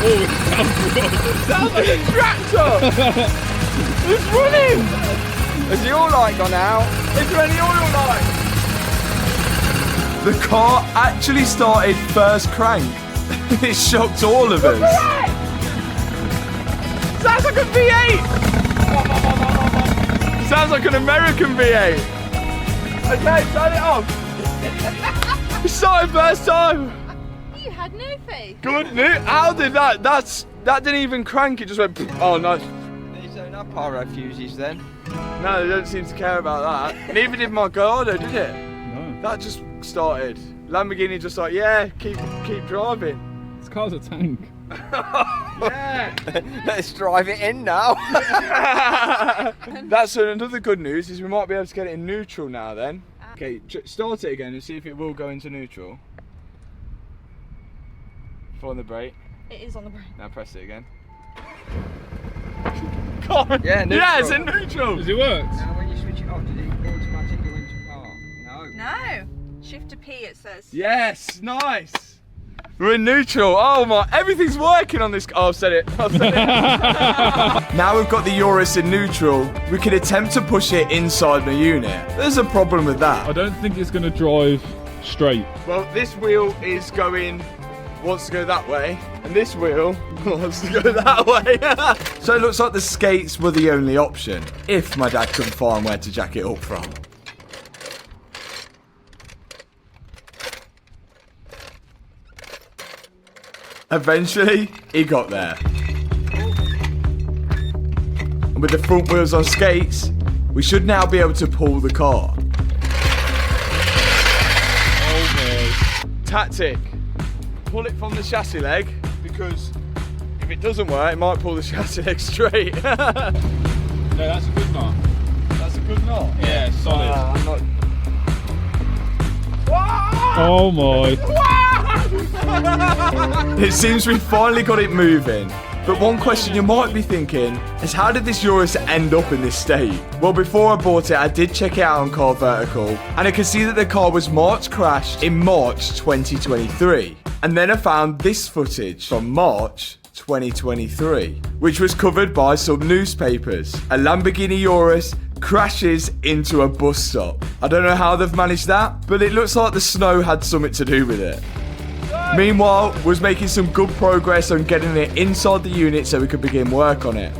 Oh, it sounds good. Sounds like a tractor! It's running! Has the oil light gone out? Is there any oil light? The car actually started first crank. It shocked all of us. Sounds like a V8! Sounds like an American V8. Okay, turn it off. It started first time. You had no faith. Good news. How did that? That didn't even crank. It just went. Oh, nice. These don't have pyro fuses then. No, they don't seem to care about that. Neither did my Gallardo, did it? No. That just started. Lamborghini just like, yeah, keep driving. This car's a tank. Yeah. Let's drive it in now. That's another good news is we might be able to get it in neutral now then. Okay, start it again and see if it will go into neutral. On the brake. It is on the brake. Now press it again. Come on. Yeah, neutral. Yeah, it's in neutral. Does it work? Now when you switch it off, did it automatically go into park? No. No. Shift to P, it says. Yes, nice. We're in neutral. Oh my, everything's working on this. Oh, I've said it. Now we've got the Urus in neutral, we can attempt to push it inside the unit. There's a problem with I that. don't think it's going to drive straight. Well, this wheel is wants to go that way, and this wheel wants to go that way. So it looks like the skates were the only option, if my dad couldn't find where to jack it up from. Eventually, he got there. And with the front wheels on skates, we should now be able to pull the car. Oh Tactic. Pull it from the chassis leg, because if it doesn't work, it might pull the chassis leg straight. no. No, that's a good knot. That's a good knot. Yeah, solid. I'm not... Oh my. It seems we finally got it moving. But one question you might be thinking is, how did this Urus end up in this state? Well, before I bought it, I did check it out on Carvertical, and I can see that the car was March crashed in March 2023. And then I found this footage from March 2023, which was covered by some newspapers. A Lamborghini Urus crashes into a bus stop. I don't know how they've managed that, but it looks like the snow had something to do with it. Meanwhile, was making some good progress on getting it inside the unit so we could begin work on it.